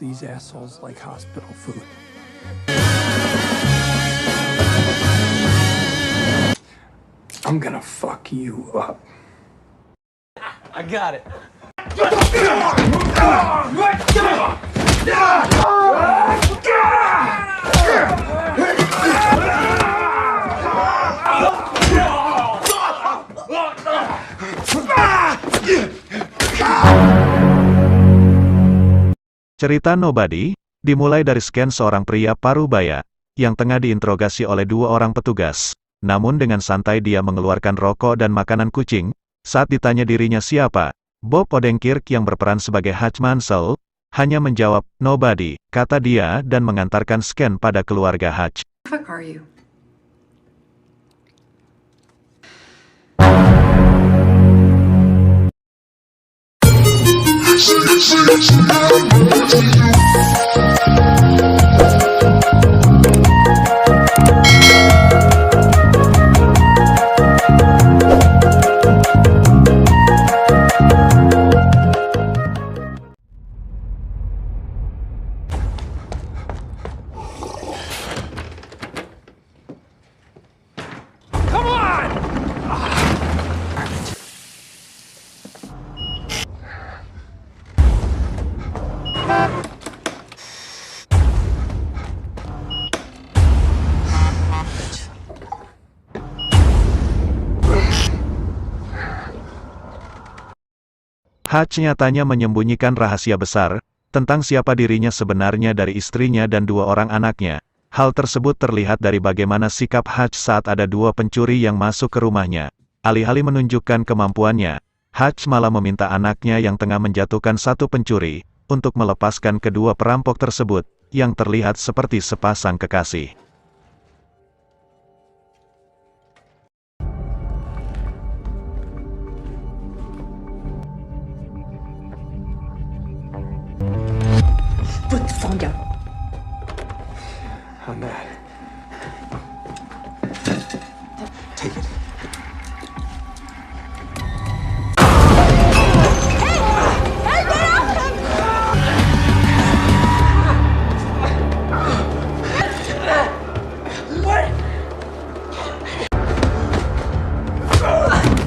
these assholes like hospital food. I'm gonna fuck you up. I got it. Cerita Nobody dimulai dari scan seorang pria parubaya yang tengah diinterogasi oleh dua orang petugas. Namun dengan santai dia mengeluarkan rokok dan makanan kucing. Saat ditanya dirinya siapa, Bob Odenkirk yang berperan sebagai Hutch Mansell hanya menjawab "Nobody," kata dia dan mengantarkan scan pada keluarga Hutch. Fuck are you? Hutch nyatanya menyembunyikan rahasia besar tentang siapa dirinya sebenarnya dari istrinya dan dua orang anaknya. Hal tersebut terlihat dari bagaimana sikap Hutch saat ada dua pencuri yang masuk ke rumahnya. Alih-alih menunjukkan kemampuannya, Hutch malah meminta anaknya yang tengah menjatuhkan satu pencuri untuk melepaskan kedua perampok tersebut yang terlihat seperti sepasang kekasih. Put the phone down. I'm mad. Take it.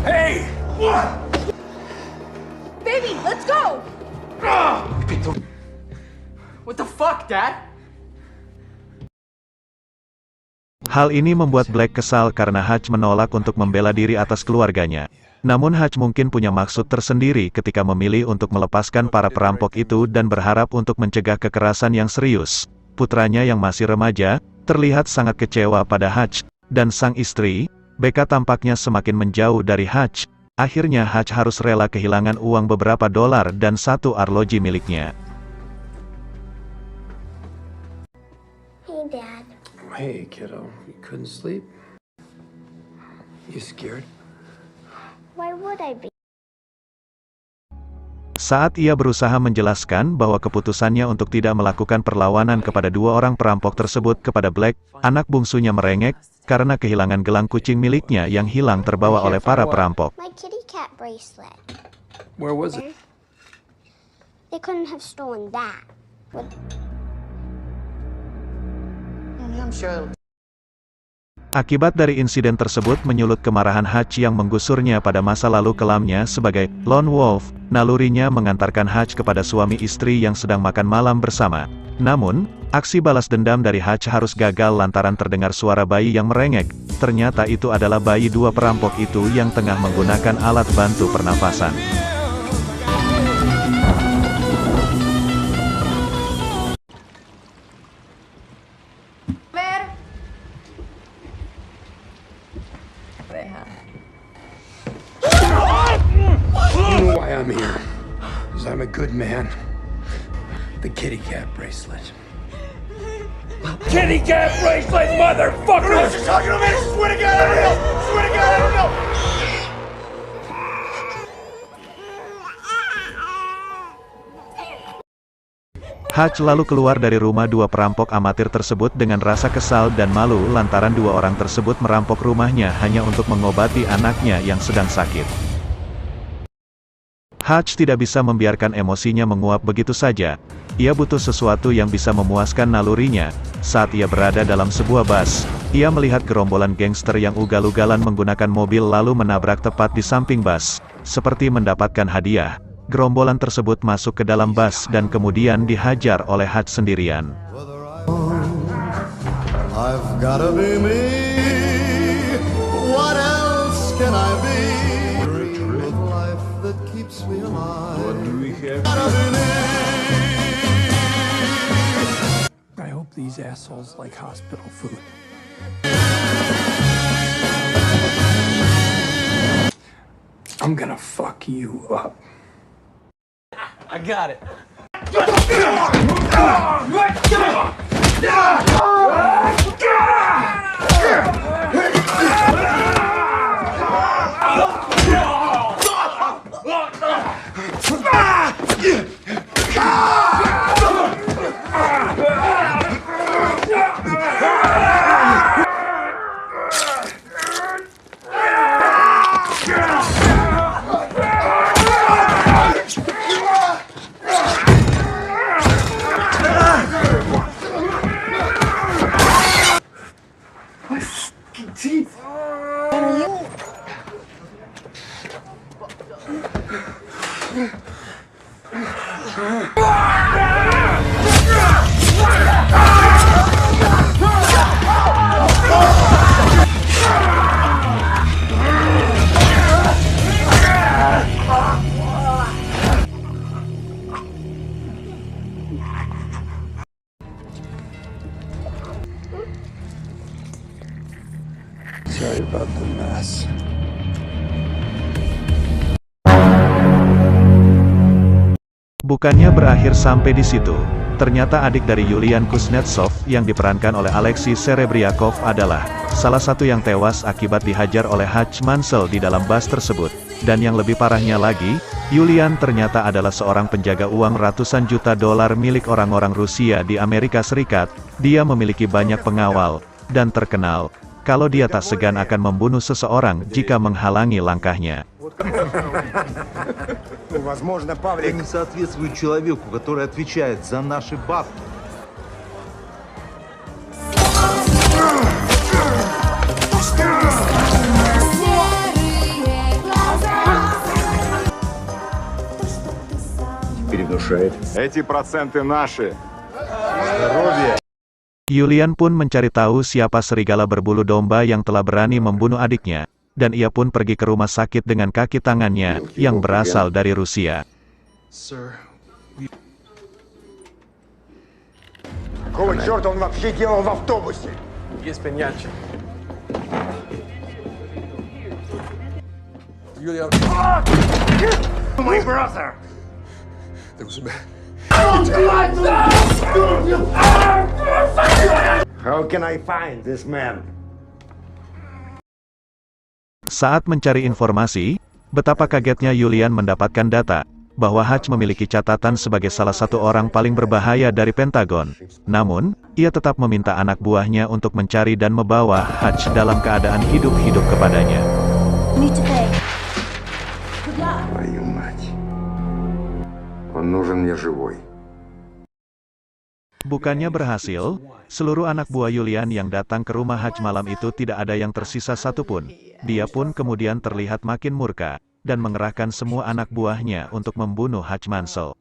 Hey! Baby, let's go! What the fuck, Dad? Hal ini membuat Black kesal karena Hutch menolak untuk membela diri atas keluarganya. Namun Hutch mungkin punya maksud tersendiri ketika memilih untuk melepaskan para perampok itu dan berharap untuk mencegah kekerasan yang serius. Putranya yang masih remaja, terlihat sangat kecewa pada Hutch, dan sang istri, Becca tampaknya semakin menjauh dari Hutch. Akhirnya Hutch harus rela kehilangan uang beberapa dolar dan satu arloji miliknya. Hey, Dad. Hey, kiddo. You couldn't sleep? You scared? Why would I be? Saat ia berusaha menjelaskan bahwa keputusannya untuk tidak melakukan perlawanan kepada dua orang perampok tersebut kepada Black, anak bungsunya merengek, karena kehilangan gelang kucing miliknya yang hilang terbawa oleh para perampok. My kitty cat bracelet. Where was it? They couldn't have stolen that. I'm sure. Akibat dari insiden tersebut menyulut kemarahan Hutch yang menggusurnya pada masa lalu kelamnya sebagai lone wolf. Nalurinya mengantarkan Hutch kepada suami istri yang sedang makan malam bersama. Namun, aksi balas dendam dari Hutch harus gagal lantaran terdengar suara bayi yang merengek. Ternyata itu adalah bayi dua perampok itu yang tengah menggunakan alat bantu pernafasan. You know why I'm here. Because I'm a good man. The kitty cat bracelet. Kitty cat bracelet, motherfucker! What are you talking to me? I swear to God, I don't know! Swear to God, I don't know! Hutch lalu keluar dari rumah dua perampok amatir tersebut dengan rasa kesal dan malu lantaran dua orang tersebut merampok rumahnya hanya untuk mengobati anaknya yang sedang sakit. Hutch tidak bisa membiarkan emosinya menguap begitu saja. Ia butuh sesuatu yang bisa memuaskan nalurinya. Saat ia berada dalam sebuah bus, ia melihat gerombolan gangster yang ugal-ugalan menggunakan mobil lalu menabrak tepat di samping bus. Seperti mendapatkan hadiah, gerombolan tersebut masuk ke dalam bus dan kemudian dihajar oleh Hutch sendirian. I've gotta be me. What else can I be? Dream of life that keeps me alive. What do we have? Gotta be me. I hope these assholes like hospital food. I'm gonna fuck you up. I got it. Sorry about the mess. Bukannya berakhir sampai di situ. Ternyata adik dari Yulian Kuznetsov yang diperankan oleh Alexei Serebryakov adalah salah satu yang tewas akibat dihajar oleh Hutch Mansell di dalam bus tersebut. Dan yang lebih parahnya lagi, Yulian ternyata adalah seorang penjaga uang ratusan juta dolar milik orang-orang Rusia di Amerika Serikat. Dia memiliki banyak pengawal, dan terkenal kalau dia tak segan akan membunuh seseorang jika menghalangi langkahnya. Это не соответствует человеку, который отвечает за наши бабки. Эти проценты наши. Yulian pun mencari tahu siapa serigala berbulu domba yang telah berani membunuh adiknya, dan ia pun pergi ke rumah sakit dengan kaki tangannya yang berasal dari Rusia. Какого черта он вообще делал в автобусе? Без понятия. Юлия. My brother! How can I find this man? Saat mencari informasi, betapa kagetnya Yulian mendapatkan data bahwa Hutch memiliki catatan sebagai salah satu orang paling berbahaya dari Pentagon. Namun, ia tetap meminta anak buahnya untuk mencari dan membawa Hutch dalam keadaan hidup-hidup kepadanya. Твою мать. Он нужен мне живой. Bukannya berhasil, seluruh anak buah Yulian yang datang ke rumah Hutch malam itu tidak ada yang tersisa satupun. Dia pun kemudian terlihat makin murka, dan mengerahkan semua anak buahnya untuk membunuh Hutch Mansell.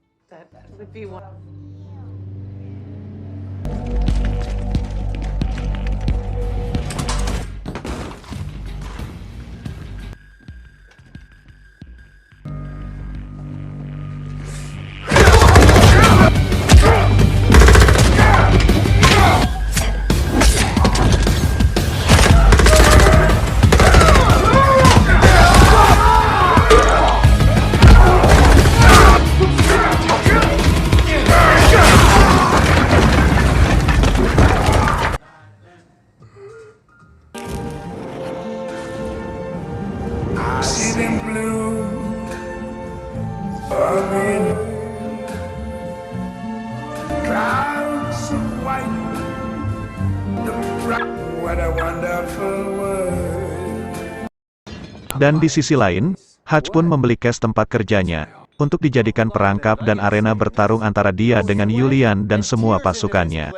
Dan di sisi lain, Hutch pun membeli cash tempat kerjanya, untuk dijadikan perangkap dan arena bertarung antara dia dengan Julian dan semua pasukannya.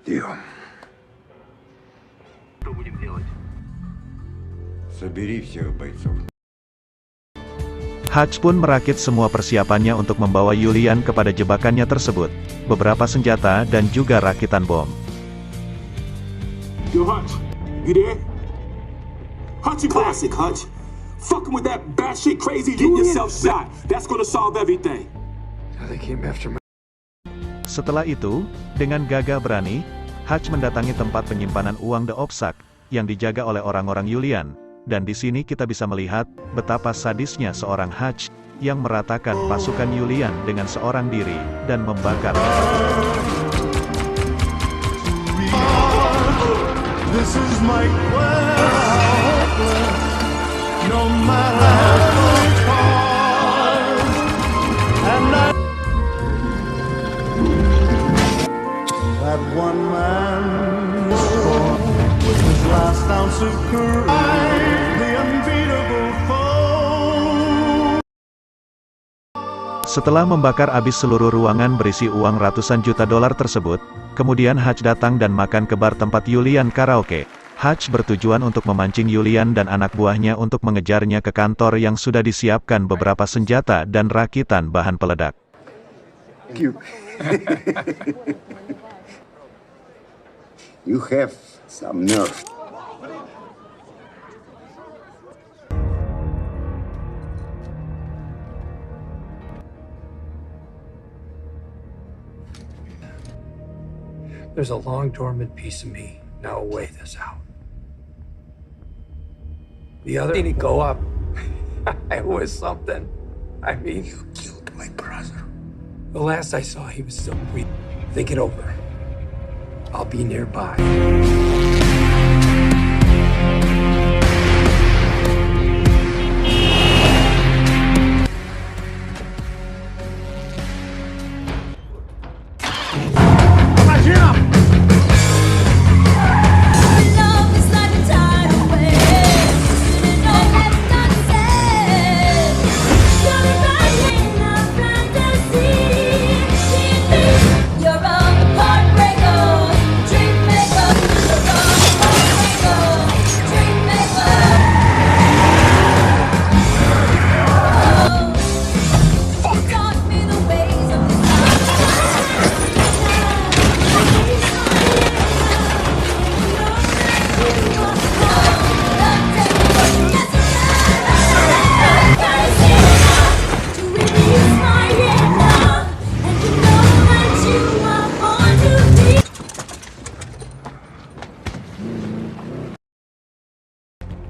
Deal. Собери всех бойцов. Hutch pun merakit semua persiapannya untuk membawa Julian kepada jebakannya tersebut, beberapa senjata dan juga rakitan bom. Yo, Hutch, you there? Hutch, classic, Hutch. Fucking with that batshit crazy, getting yourself shot. That's gonna solve everything. They came after my... Setelah itu, dengan gagah berani, Hutch mendatangi tempat penyimpanan uang The Obsak, yang dijaga oleh orang-orang Julian. Dan di sini kita bisa melihat betapa sadisnya seorang Hutch yang meratakan pasukan Julian dengan seorang diri dan membakar. This is my quest, no matter how it costs. And that one man is born with his last ounce of courage, the unbeatable foe. Setelah membakar habis seluruh ruangan berisi uang ratusan juta dolar tersebut, kemudian Hutch datang dan makan ke bar tempat Julian karaoke. Hutch bertujuan untuk memancing Julian dan anak buahnya untuk mengejarnya ke kantor yang sudah disiapkan beberapa senjata dan rakitan bahan peledak. You have some nerve. There's a long dormant piece of me. Now weigh this out. The other didn't go up. It was something. I mean, you killed my brother. The last I saw, he was still breathing. Think it over. I'll be nearby.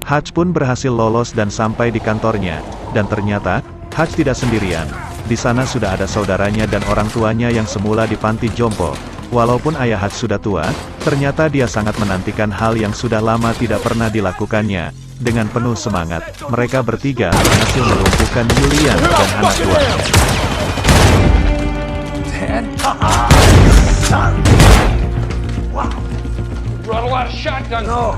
Hutch pun berhasil lolos dan sampai di kantornya, dan ternyata, Hutch tidak sendirian. Di sana sudah ada saudaranya dan orang tuanya yang semula di panti jompo. Walaupun ayah Hutch sudah tua, ternyata dia sangat menantikan hal yang sudah lama tidak pernah dilakukannya. Dengan penuh semangat, mereka bertiga berhasil melumpuhkan Julian dan anak buahnya. Brought a lot of shotguns. No.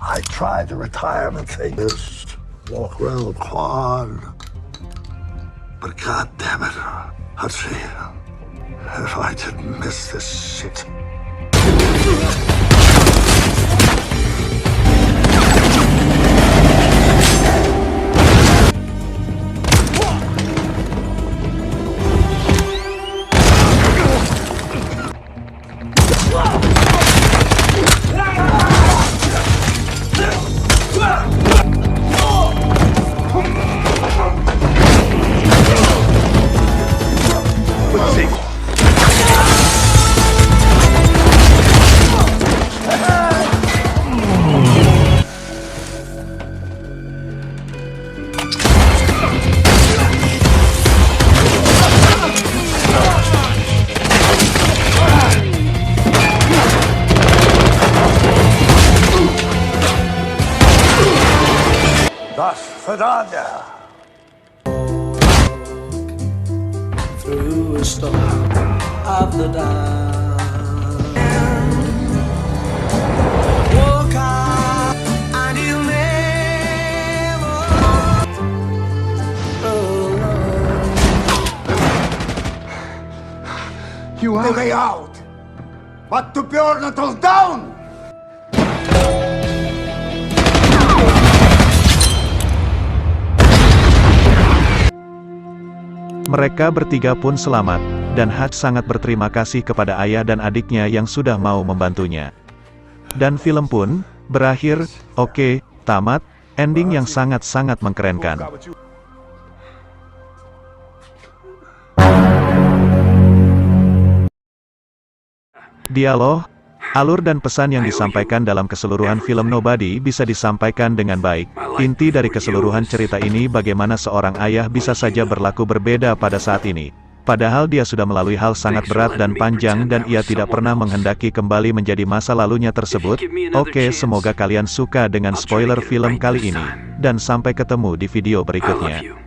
I tried the retirement thing. Just walk around the quad. But god damn it, Hutchie, if I didn't miss this shit. Das Fedada. Through a storm of the dawn. Woke up and you never. you the way out, but to burn it all down. Mereka bertiga pun selamat, dan Hutch sangat berterima kasih kepada ayah dan adiknya yang sudah mau membantunya. Dan film pun berakhir. Oke, tamat. Ending yang sangat-sangat mengkerenkan. Dialog, alur dan pesan yang disampaikan dalam keseluruhan film Nobody bisa disampaikan dengan baik. Inti dari keseluruhan cerita ini bagaimana seorang ayah bisa saja berlaku berbeda pada saat ini. Padahal dia sudah melalui hal sangat berat dan panjang dan ia tidak pernah menghendaki kembali menjadi masa lalunya tersebut. Oke, semoga kalian suka dengan spoiler film kali ini. Dan sampai ketemu di video berikutnya.